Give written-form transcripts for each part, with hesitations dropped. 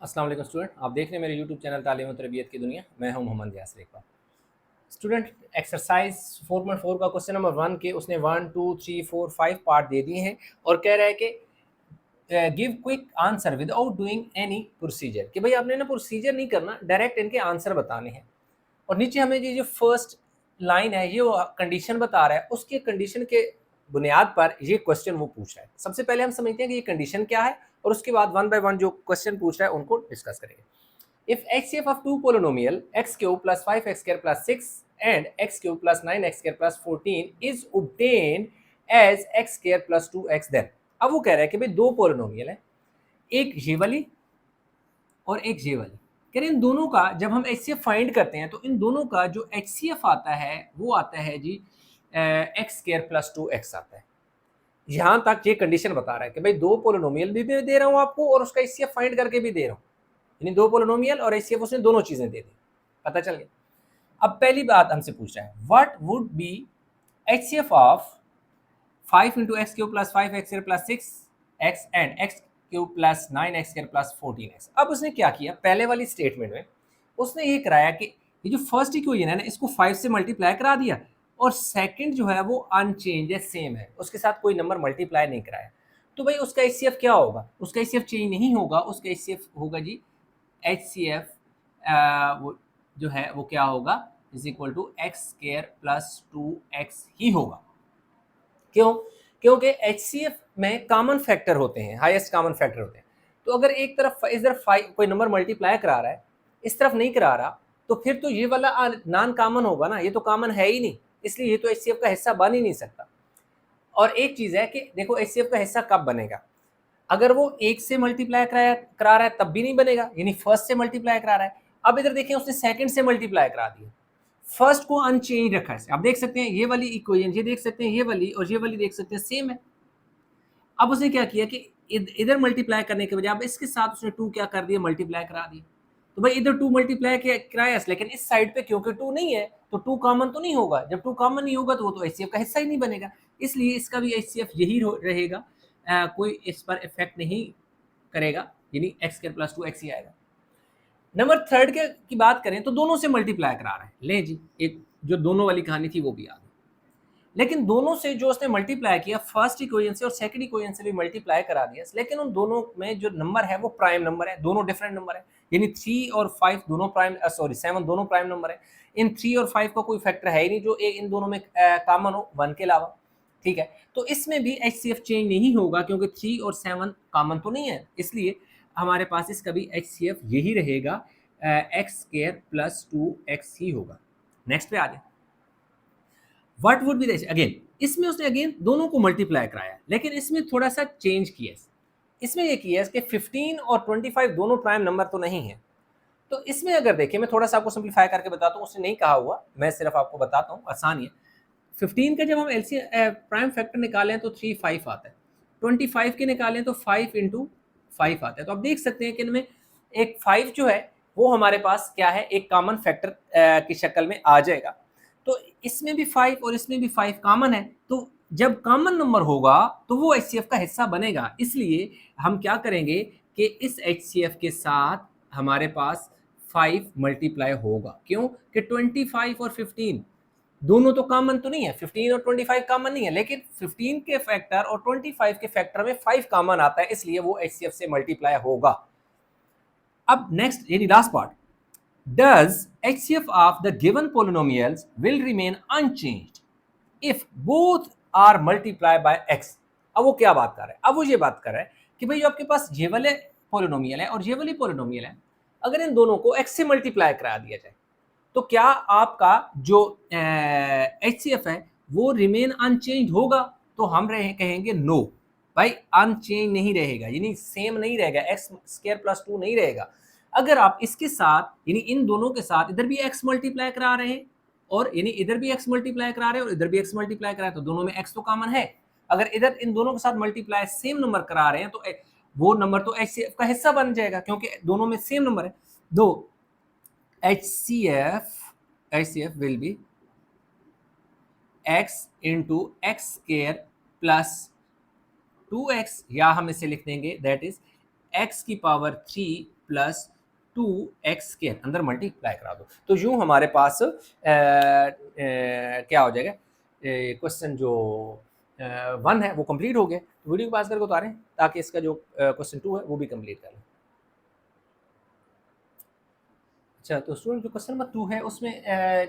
अस्सलाम वालेकुम स्टूडेंट, आप देख रहे हैं मेरे यूट्यूब चैनल तालीम और तरबियत की दुनिया। मैं हूं मोहम्मद यासर इकबाल। स्टूडेंट, एक्सरसाइज 4.4 का क्वेश्चन नंबर 1 के उसने 1 2 3 4 5 पार्ट दे दिए हैं और कह रहा है कि give quick answer without doing any procedure, कि भाई आपने ना प्रोसीजर नहीं करना, डायरेक्ट इनके आंसर बताने हैं। और नीचे हमें ये जो फर्स्ट लाइन है ये वो कंडीशन बता रहा है, उसके कंडीशन के बुनियाद पर ये क्वेश्चन वो पूछ रहा है। सबसे पहले हम समझते हैं कि ये कंडीशन क्या है और उसके बाद वन बाय वन जो क्वेश्चन पूछ रहा है उनको डिस्कस करेंगे। If HCF of two polynomial x cube plus 5x square plus 6 and x cube plus 9x square plus 14 is obtained as x square plus 2x, then अब वो कह रहा है कि भाई दो पोलिनोमियल है, एक ये वाली और एक ये वाली। कह रहे इन दोनों का जब हम HCF फाइंड करते हैं तो इन दोनों का जो HCF आता है वो आता है जी एक्स स्क्वायर प्लस 2x आता है। यहां तक ये कंडीशन बता रहा है कि भाई दो पोलिनोमियल भी दे रहा हूं आपको और उसका HCF फाइंड करके भी दे रहा हूं, यानी दो पोलिनोमियल और HCF उसने दोनों चीजें दे दी। पता चल गया। अब पहली बात हमसे पूछ रहा है, what would be HCF of 5 into x cube plus 5x square plus 6x and x cube plus 9x square plus 14x। अब उसने क्या किया, पहले वाली स्टेटमेंट में उसने ये कराया कि ये जो फर्स्ट इक्वेशन है ना इसको 5 से मल्टीप्लाई करा दिया और सेकंड जो है वो अनचेंज है, सेम है, उसके साथ कोई नंबर मल्टीप्लाई नहीं कराया। तो भाई उसका HCF क्या होगा, उसका HCF चेंज नहीं होगा, उसका HCF होगा जी HCF वो जो है वो क्या होगा, is equal to x square plus 2x ही होगा। क्यों? क्योंकि HCF में कॉमन फैक्टर होते हैं, हाईएस्ट कॉमन फैक्टर होते हैं। तो अगर एक तरफ इस तरफ कोई नंबर मल्टीप्लाई करा रहा है, इस तरफ नहीं करा रहा, तो फिर तो ये वाला नॉन कॉमन होगा ना, ये तो कॉमन है ही नहीं, इसलिए ये तो HCF का हिस्सा बन ही नहीं सकता। और एक चीज है कि देखो HCF का हिस्सा कब बनेगा, अगर वो एक से मल्टीप्लाई करा रहा है तब भी नहीं बनेगा, यानी फर्स्ट से मल्टीप्लाई करा रहा है। अब इधर देखें उसने सेकंड से मल्टीप्लाई करा दिया, फर्स्ट को अनचेंज रखा है। आप देख सकते हैं ये वाली इक्वेशन, ये देख सकते हैं ये वाली और ये वाली देख सकते हैं सेम है। अब उसने क्या किया कि इधर मल्टीप्लाई करने के बजाय अब इसके साथ उसने 2 क्या कर दिया, मल्टीप्लाई करा दिया। तो भाई इधर 2 मल्टीप्लाई कराया, लेकिन इस साइड पे क्योंकि 2 नहीं है तो 2 कॉमन तो नहीं होगा, जब 2 कॉमन नहीं होगा तो वो तो HCF का हिस्सा ही नहीं बनेगा, इसलिए इसका भी HCF यही रहेगा। कोई इस पर इफेक्ट नहीं करेगा, यानी एक्स स्क्वायर प्लस 2x ही आएगा। नंबर थर्ड के की बात करें तो दोनों से मल्टीप्लाई करा रहे हैं, ले जी एक जो दोनों वाली कहानी थी वो भी आ गई। लेकिन दोनों से जो उसने मल्टीप्लाई किया, फर्स्ट इक्वेशन से और सेकंड इक्वेशन से भी मल्टीप्लाई करा दिया, लेकिन उन दोनों में जो नंबर है वो प्राइम नंबर है, दोनों डिफरेंट नंबर है, यानी 3 और 5 दोनों प्राइम, सॉरी 7 दोनों प्राइम नंबर है। इन 3 और 5 का कोई फैक्टर है ही नहीं जो इन दोनों में कॉमन हो 1 के अलावा, ठीक है। तो इसमें भी HCF चेंज नहीं होगा क्योंकि 3 और 7 कॉमन तो नहीं है, इसलिए हमारे पास इसका भी HCF यही रहेगा, एक्स स्क्वायर प्लस 2x ही होगा। नेक्स्ट पे आ जाए, what would be the, again इसमें उसने अगेन दोनों को मल्टीप्लाई कराया, लेकिन इसमें थोड़ा सा चेंज किया। इसमें ये किया कि 15 और 25 दोनों प्राइम नंबर तो नहीं है। तो इसमें अगर देखिए, मैं थोड़ा सा आपको सिंप्लीफाई करके बताता हूँ, उसने नहीं कहा हुआ, मैं सिर्फ आपको बताता हूँ, आसान ही है। 15 का जब हम LCM प्राइम फैक्टर निकालें तो 3 5 आता है, 25 के निकालें तो 5 इंटू 5 आता है। तो आप देख सकते हैं कि इनमें एक 5 जो है वो हमारे पास क्या है, एक कॉमन फैक्टर की शक्ल में आ जाएगा। तो इसमें भी 5 और इसमें भी 5 कॉमन है, तो जब कॉमन नंबर होगा तो वो HCF का हिस्सा बनेगा। इसलिए हम क्या करेंगे कि इस HCF के साथ हमारे पास 5 मल्टीप्लाई होगा। क्यों कि 25 और 15 दोनों तो कॉमन तो नहीं है, 15 और 25 कॉमन नहीं है, लेकिन 15 के फैक्टर और 25 के फैक्टर में 5 कॉमन आता है, इसलिए वो HCF से मल्टीप्लाई होगा। अब नेक्स्ट यानी last part, does HCF of the given polynomials will remain unchanged if both are multiplied by x। अब वो क्या बात कर रहा है, अब वो ये बात कर रहा है कि भाई जो आपके पास ये वाले पोलिनोमियल है और ये वाली पोलिनोमियल है, अगर इन दोनों को x से मल्टीप्लाई करा दिया जाए तो क्या आपका जो HCF है वो रिमेन अनचेंज होगा? तो हम कहेंगे नो भाई, अनचेंज नहीं रहेगा, यानी सेम नहीं रहेगा, एक्स स्क्वायर प्लस 2 नहीं रहेगा। अगर आप इसके साथ यानी इन दोनों के साथ इधर भी x मल्टीप्लाई करा रहे हैं और यानी इधर भी x मल्टीप्लाई करा रहे हैं और इधर भी x मल्टीप्लाई करा रहे हैं, तो दोनों में x तो कॉमन है। अगर इधर इन दोनों के साथ मल्टीप्लाई सेम नंबर करा रहे हैं तो वो नंबर तो HCF का हिस्सा बन जाएगा क्योंकि दोनों में सेम नंबर है। दो HCF will be x into x square plus 2x, या हम इसे लिख देंगे दैट इज x की पावर 3 प्लस 2x² अंदर मल्टीप्लाई करा दो। तो यूं हमारे पास क्या हो जाएगा, क्वेश्चन जो 1 है वो कंप्लीट हो गया। तो वीडियो को पास करके उतारें ताकि इसका जो क्वेश्चन 2 है वो भी कंप्लीट कर लें। अच्छा, तो स्टूडेंट जो क्वेश्चन नंबर 2 है उसमें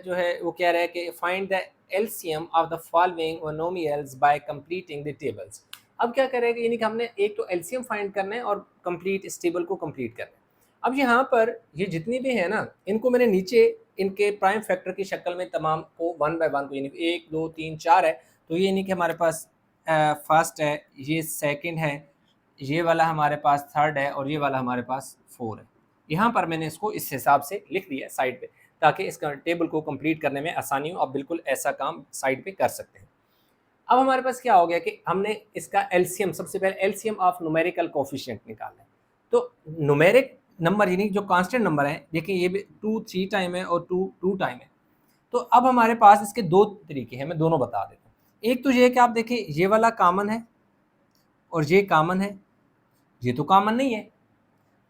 जो है वो कह रहा है कि find the LCM of the following monomials bye completing the tables. अब क्या करेगा, यानी कि हमने एक तो एलसीएम फाइंड करना है और कंप्लीट इस टेबल को कंप्लीट करना है। अब यहाँ पर ये जितनी भी है ना, इनको मैंने नीचे इनके प्राइम फैक्टर की शक्ल में तमाम को 1 बाय 1 को, यानी 1 2 3 4 है, तो ये यानी कि हमारे पास फर्स्ट है, ये सेकंड है, ये वाला हमारे पास थर्ड है और ये वाला हमारे पास 4 है। यहाँ पर मैंने इसको इस हिसाब से लिख दिया साइड पे ताकि इस टेबल को कंप्लीट करने में आसानी हो। आप बिल्कुल ऐसा काम साइड पे कर सकते हैं। अब हमारे पास क्या हो गया कि हमने इसका एलसीएम, सबसे पहले एलसीएम ऑफ न्यूमेरिकल कोफिशिएंट निकालना है। तो न्यूमेरिक नंबर यानी जो कांस्टेंट नंबर है, देखिए ये भी 2 3 टाइम है और 2 2 टाइम है। तो अब हमारे पास इसके दो तरीके हैं, मैं दोनों बता देता हूँ। एक तो ये कि आप देखिए ये वाला कॉमन है और ये कॉमन है, ये तो कॉमन नहीं है।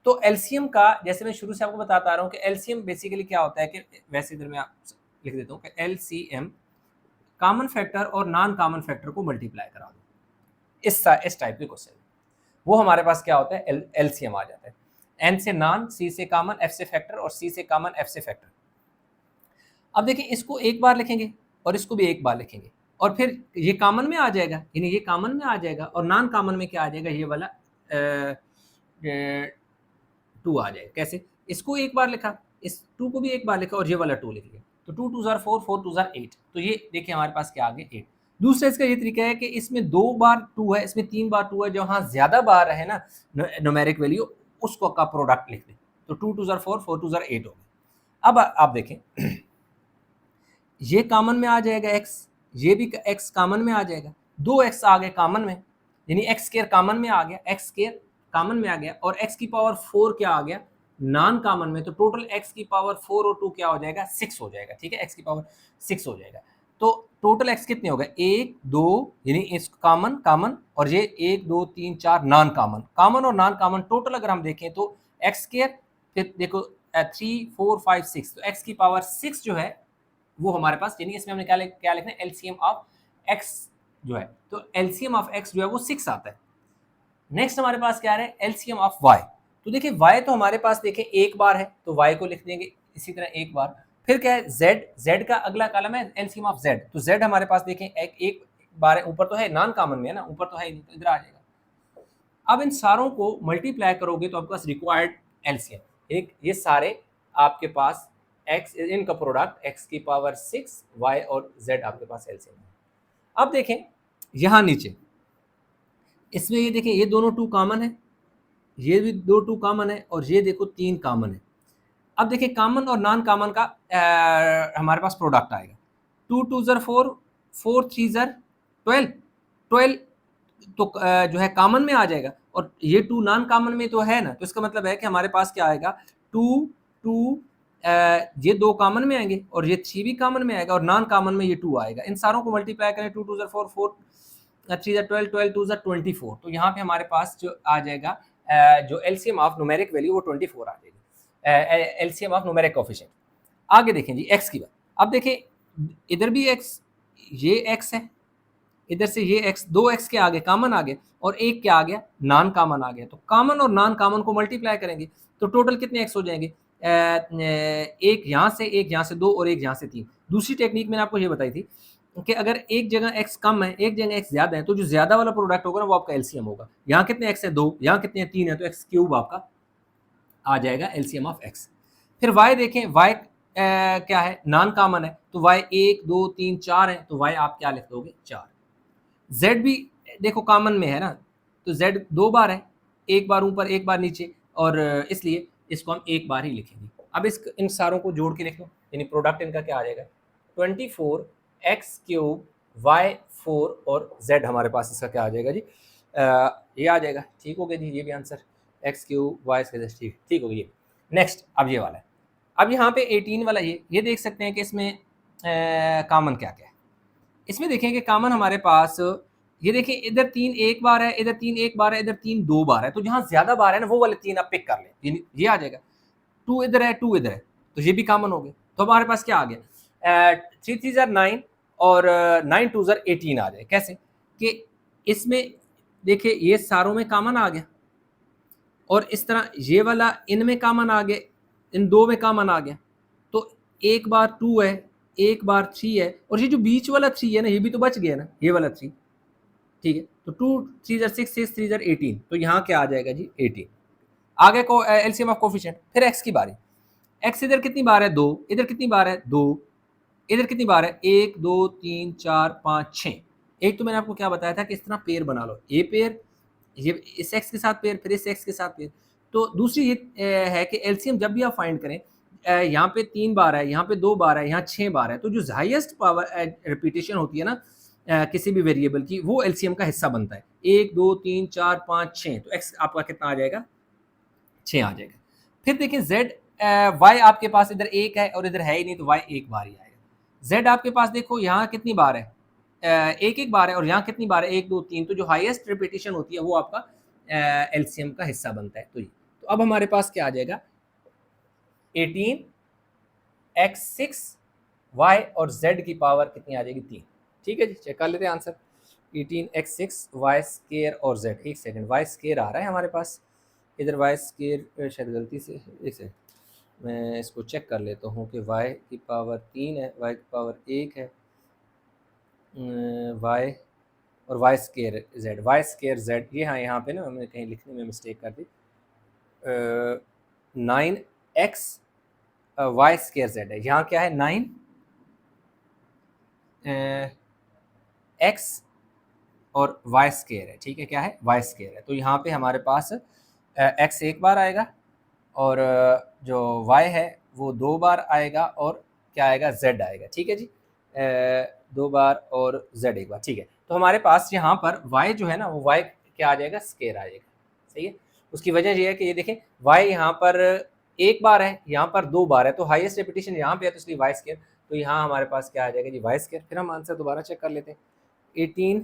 तो एलसीएम का, जैसे मैं शुरू से आपको बताता आ रहा हूँ कि एलसीएम बेसिकली क्या होता है कि वैसे इधर मैं आप लिख देता हूँ कि एलसीएम कॉमन फैक्टर और नॉन कॉमन फैक्टर को मल्टीप्लाई करा दो। इस टाइप के क्वेश्चन वो हमारे पास क्या होता है, एलसीएम आ जाता है। एन से नॉन, सी से कॉमन, एफ से फैक्टर और सी से कॉमन, एफ से फैक्टर। अब देखिए इसको एक बार लिखेंगे और इसको भी एक बार लिखेंगे और फिर ये कॉमन में आ जाएगा, यानी ये कॉमन में आ जाएगा और नॉन कॉमन में क्या आ जाएगा, ये वाला 2 आ जाएगा। कैसे, इसको एक बार लिखा, इस 2 को भी एक बार लिखा और ये वाला 2 लिख लिया, तो 2 2 ज़ार 4, 4 2 ज़ार 8। तो ये देखिए हमारे पास क्या आ गया, 8। दूसरा इसका ये तरीका है कि इसमें 2 बार 2 है, इसमें 3 बार 2 है, जहाँ ज़्यादा बार है ना न्यूमेरिक वैल्यू, उसको का प्रोडक्ट लिख दें। तो 2 2 ज़ार 4, 4 2 ज़ार 8 हो गया। अब आप देखें ये कॉमन में आ जाएगा x, ये भी x कॉमन में आ जाएगा, 2x आ गए कॉमन में, यानी x स्क्वायर कॉमन में आ गया, x स्क्वायर कॉमन में आ गया और x की पावर 4 क्या आ गया, नॉन कॉमन में। तो टोटल x की पावर 4 और 2 क्या हो जाएगा, 6 हो जाएगा। ठीक है, x की पावर 6 हो जाएगा। तो टोटल x कितने हो गए, 1 2, यानी इस कॉमन कॉमन और ये 1 2 3 4 नॉन कॉमन, कॉमन और नॉन कॉमन टोटल अगर हम देखें तो x स्क्वायर, फिर देखो 3 4 5 6, तो x की पावर 6 जो है वो हमारे पास, यानी इसमें हमने क्या लिखना है, एलसीएम ऑफ x जो है, तो एलसीएम ऑफ x जो है वो 6 आता है। नेक्स्ट हमारे पास क्या है, एलसीएम ऑफ y। तो देखिए y तो हमारे पास देखें एक बार है, तो y को लिख देंगे इसी तरह एक बार। फिर क्या है, z का अगला कॉलम है एलसीएम ऑफ z। तो z हमारे पास देखें एक बार है, ऊपर तो है, नॉन कॉमन में है ना, ऊपर तो है, तो इधर आ जाएगा। अब इन सारों को मल्टीप्लाई करोगे तो आपके पास रिक्वायर्ड एलसीएम, एक ये सारे आपके पास x इनका प्रोडक्ट x की पावर 6, y और z आपके पास एलसीएम है। अब देखें यहाँ नीचे इसमें ये देखें ये दोनों 2 कॉमन है, ये भी 2 कॉमन है और ये देखो 3 कॉमन है। अब देखिए कॉमन और नॉन कॉमन का हमारे पास प्रोडक्ट आएगा, 2 2 ज़र 4, 4 3 ज़र 12, 12 तो जो है कॉमन में आ जाएगा और ये 2 नॉन कॉमन में तो है ना, तो इसका मतलब है कि हमारे पास क्या आएगा, 2 2 ये 2 कॉमन में आएंगे और ये 3 भी कॉमन में आएगा और नॉन कॉमन में ये 2 आएगा। इन सारों को मल्टीप्लाई करें, 2 2 ज़र 4, 4 3 ज़र 12, 12 2 ज़र 24। तो यहाँ पे हमारे पास जो आ जाएगा जो एलसीएम ऑफ न्यूमेरिक वैल्यू वो 24 आ जाएगी, एलसीएम ऑफ न्यूमेरिक कोफिशिएंट। आगे देखें जी x की बात। अब देखिए इधर भी x, ये x है, इधर से ये x, 2x के आगे कॉमन आ गया और एक क्या आ गया, नॉन कॉमन आ गया। तो कॉमन और नॉन कॉमन को मल्टीप्लाई करेंगे तो टोटल कितने x हो जाएंगे, एक यहाँ से, एक यहाँ से 2 और एक यहाँ से 3। दूसरी टेक्निक मैंने आपको ये बताई थी कि अगर एक जगह x कम है, एक जगह x ज्यादा है, तो जो ज्यादा वाला प्रोडक्ट होगा ना वो आपका एलसीएम होगा। यहाँ कितने x है, 2, यहाँ कितने 3 है, तो x क्यूब आपका आ जाएगा एलसीएम ऑफ x। फिर y देखें, y क्या है, नॉन कॉमन है, तो y 1 2 3 4 है, तो y आप क्या लिख दोगे, 4। z भी देखो कॉमन में है ना, तो z 2 बार है, एक बार ऊपर एक बार नीचे, और इसलिए इसको हम एक बार ही लिखेंगे। अब इन सारों को जोड़ के लिख लो, यानी प्रोडक्ट इनका क्या आ जाएगा, 24 x क्यूब y 4 और z हमारे पास इसका क्या आ जाएगा जी, ये आ जाएगा। ठीक हो गया जी, ये भी आंसर x क्यूब y ठीक ठीक हो गया। नेक्स्ट अब ये वाला है, अब यहाँ पे 18 वाला ये देख सकते हैं कि इसमें कॉमन क्या क्या है। इसमें देखें कि कॉमन हमारे पास ये देखिए इधर 3 एक बार है, इधर 3 एक बार है, इधर 3 2 बार है, तो जहां ज्यादा बार है ना वो वाले 3 आप पिक कर लें, ये आ जाएगा। 2 इधर है, 2 इधर है, तो ये भी कॉमन हो गया। तो हमारे पास क्या आ गया, 3 3 जार 9 और 9 2 जार 18 आ जाए। कैसे कि इसमें देखिए ये सारों में कॉमन आ गया, और इस तरह ये वाला इनमें कॉमन आ गया, इन दो में कॉमन आ गया, तो एक बार 2 है, एक बार 3 है, और ये जो बीच वाला 3 है ना, ये भी तो बच गया ना, ये वाला 3। ठीक है, तो 2 3 जार 6, 6 3 जार 18, तो यहाँ क्या आ जाएगा जी 18। आगे को एलसीएम ऑफ कोफिशिएंट, फिर एक्स की बारी। एक्स इधर कितनी बार है 2, इधर कितनी बार है 2, इधर कितनी बार है 1 2 3 4 5 6। एक तो मैंने आपको क्या बताया था कि इस तरह पेयर बना लो, ए पेयर, ये इस एक्स के साथ पेयर, फिर इस एक्स के साथ पेयर। तो दूसरी ये है कि एलसीएम जब भी आप फाइंड करें, यहाँ पे 3 बार है, यहाँ पे 2 बार है, यहाँ 6 बार है, तो जो हाईएस्ट पावर रिपीटेशन होती है ना किसी भी वेरिएबल की, वो एलसीएम का हिस्सा बनता है। 1 2 3 4 5 6, तो एक्स आपका कितना आ जाएगा 6 आ जाएगा। फिर देखिए जेड, वाई आपके पास इधर एक है और इधर है ही नहीं, तो वाई एक बार ही आएगा। जेड आपके पास देखो यहाँ कितनी बार है, एक एक बार है, और यहाँ कितनी बार है 1 2 3, तो जो हाईएस्ट रिपीटेशन होती है वो आपका एलसीएम का हिस्सा बनता है। तो ये, तो अब हमारे पास क्या आ जाएगा 18 x6 y और z की पावर कितनी आ जाएगी 3। ठीक है जी, चेक कर लेते हैं आंसर। 18x6 y स्केयर और z, एक सेकंड, y स्केयर आ रहा है हमारे पास, इधर y स्केयर शायद गलती से, एक सेकंड मैं इसको चेक कर लेता हूँ कि y की पावर 3 है, y की पावर 1 है, y और y स्केयर z, ये हाँ यहाँ पे ना मैंने कहीं लिखने में मिस्टेक कर दी, 9x y स्केयर z है, यहाँ क्या है 9 x और y स्केयर है। ठीक है, क्या है y स्केयर है, तो यहाँ पे हमारे पास x एक बार आएगा, और जो y है वो 2 बार आएगा, और क्या आएगा z आएगा। ठीक है जी, 2 बार और z एक बार। ठीक है, तो हमारे पास यहाँ पर y जो है ना वो y क्या आ जाएगा स्केयर आ जाएगा। सही है, उसकी वजह ये है कि ये देखें y यहाँ पर एक बार है, यहाँ पर 2 बार है, तो हाईएस्ट रेपिटेशन यहाँ पे है, तो इसलिए y स्केयर, तो यहाँ हमारे पास क्या आ जाएगा जी y स्केयर। फिर हम आंसर दोबारा चेक कर लेते हैं, 18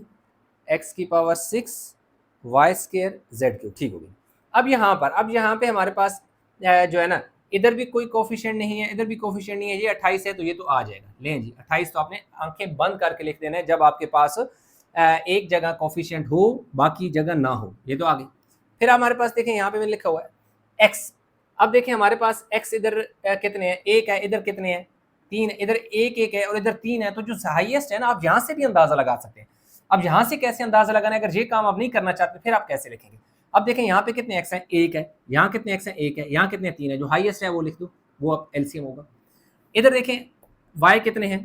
x की power 6 y square z cube. ठीक होगी। अब यहाँ पे हमारे पास जो है ना, इधर भी कोई कोफिशिएंट नहीं है, इधर भी कोफिशिएंट नहीं है, ये 28 है, तो ये तो आ जाएगा। लें जी 28, तो आपने आंखें बंद करके लिख देना है जब आपके पास एक जगह कोफिशिएंट हो बाकी जगह ना हो, ये तो आ गई। फिर हमारे पास देखें यहाँ पे मैंने लिखा हुआ है x। अब देखें हमारे पास x इधर कितने हैं, एक है, इधर कितने हैं 3, इधर एक एक है और इधर 3 है, तो जो हाईएस्ट है ना आप यहाँ से भी अंदाजा लगा सकते हैं। अब यहाँ से कैसे अंदाजा लगाना है, अगर ये काम आप नहीं करना चाहते फिर आप कैसे लिखेंगे। अब देखें यहाँ पे कितने एक्स हैं, एक है, यहाँ कितने एक्स हैं, एक है, यहाँ कितने 3 है, जो हाईएस्ट है वो लिख दो, वो अब एलसीएम होगा। इधर देखें वाई कितने हैं,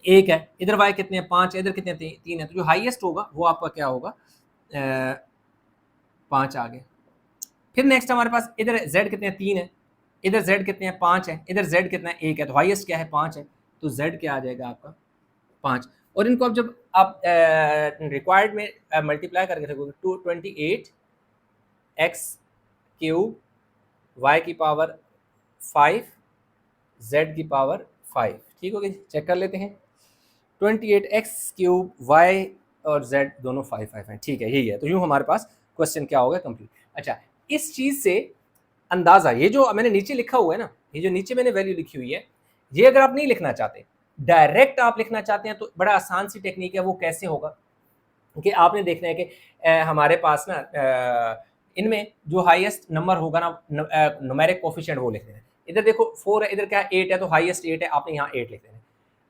एक है, इधर वाई कितने हैं 5, इधर कितने 3 है, तो जो हाईएस्ट होगा वो आपका क्या होगा 5 आ गए। फिर नेक्स्ट हमारे पास इधर जेड कितने 3 है, इधर जेड कितने हैं 5 है, इधर जेड कितना है 1 है, तो हाईएस्ट क्या है 5 है, तो जेड क्या आ जाएगा आपका 5। और इनको अब जब आप रिक्वायर्ड में मल्टीप्लाई करके रखोगे, 228 एक्स क्यूब वाई की पावर 5 जेड की पावर 5। ठीक हो गई, चेक कर लेते हैं। 28 एक्स क्यूब वाई और जेड दोनों 5 5 हैं। ठीक है, यही है, तो यूँ हमारे पास क्वेश्चन क्या होगा कंप्लीट। अच्छा, इस चीज़ से अंदाज़ा, ये जो मैंने नीचे लिखा हुआ है ना, ये जो नीचे मैंने वैल्यू लिखी हुई है, ये अगर आप नहीं लिखना चाहते, डायरेक्ट आप लिखना चाहते हैं, तो बड़ा आसान सी टेक्निक है। वो कैसे होगा कि आपने देखना है कि हमारे पास ना इनमें जो हाईएस्ट नंबर होगा ना, न्यूमेरिक कोफिशिएंट वो लिख देना है। इधर देखो 4 है, इधर क्या 8 है, तो हाईएस्ट 8 है, आपने यहाँ 8 लिख देना है।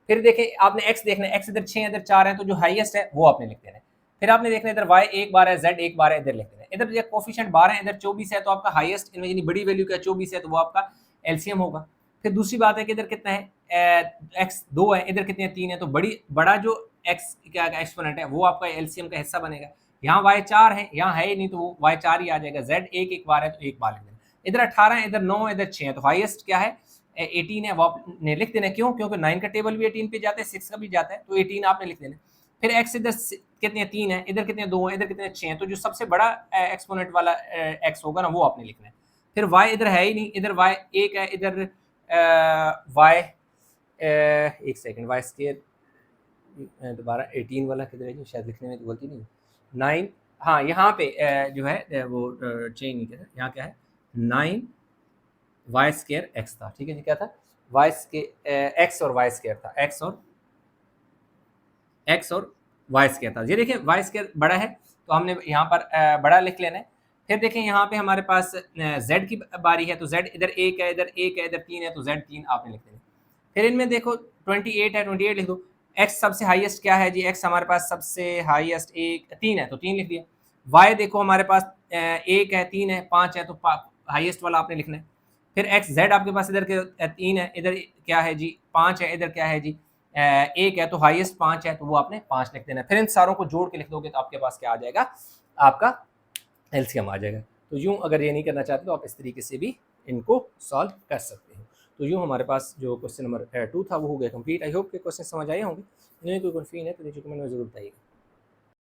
फिर देखें आपने एक्स देखना है, एक्स इधर 6 है, इधर 4 है, तो जो हाईएस्ट है वो आपने लिख देना है। फिर आपने देखना है इधर वाई एक बार है, जेड एक बार है, इधर लिख देना है। इधर कोफिशिएंट 12 है, इधर 24 है, तो आपका हाईएस्ट इनमें यानी बड़ी वैल्यू क्या 24 है, तो वो आपका एलसीएम होगा। फिर दूसरी बात है कि इधर कितना है एक्स 2 है, इधर कितने 3 है, तो बड़ा जो एक्स क्या एक्सपोनेंट है वो आपका एलसीएम का हिस्सा बनेगा। यहाँ वाई 4 है, यहाँ है ही नहीं, तो वो वाई 4 ही आ जाएगा। जेड एक बार है, तो एक बार लिख देना। इधर 18 है, इधर 9 है, इधर 6 है, तो हाईएस्ट क्या है 18 है, वो आपने लिख देना। क्यों? क्योंकि 9 का टेबल भी 18 पे जाता है, 6 का भी जाता है, तो 18 आपने लिख देना। फिर एक्स इधर कितने 3 है, इधर कितने 2 है, इधर कितने 6 हैं, तो जो सबसे बड़ा एक्सपोनेंट वाला एक्स होगा ना वो आपने लिखना है। फिर वाई इधर है ही नहीं, इधर वाई एक है, इधर वाई एक सेकेंड, वाई स्केयर दोबारा 18 वाला किधर है जी, शायद लिखने में तो गलती नहीं, 9, हाँ यहाँ पे जो है वो चेंज नहीं किया, यहाँ क्या है 9 वाई स्केयर एक्स था, ठीक है जी, क्या था वाई स्के एक्स और वाई स्केयर था, एक्स और वाई स्केयर था। ये देखिए वाई स्केयर बड़ा है तो हमने यहाँ पर बड़ा लिख लेना है। फिर देखें यहाँ पे हमारे पास जेड की बारी है, तो जेड इधर एक है, इधर एक है, इधर 3 है, तो जेड 3 आपने लिख देना। फिर इनमें देखो 28 है, 28 लिख दो। एक्स सबसे हाईएस्ट क्या है जी, एक्स हमारे पास सबसे हाईएस्ट 3 है, तो 3 लिख दिया। वाई देखो हमारे पास 1 है, 3 है, 5 है, तो हाईएस्ट वाला आपने लिखना है। फिर एक्स जेड आपके पास इधर के 3 है, इधर क्या है जी 5 है, इधर क्या है जी 1 है, तो हाईएस्ट 5 है, तो वो आपने 5 लिख देना है। फिर इन सारों को जोड़ के लिख दोगे तो आपके पास क्या आ जाएगा, आपका एलसीएम आ जाएगा। तो यूं अगर ये नहीं करना चाहते तो आप इस तरीके से भी इनको सॉल्व कर सकते हो। तो यूं हमारे पास जो क्वेश्चन नंबर 2 था वो हो गया कंप्लीट। आई होप के क्वेश्चन समझ आए होंगे। नहीं कोई कन्फ्यूजन है तो नीचे कमेंट में जरूर बताइएगा।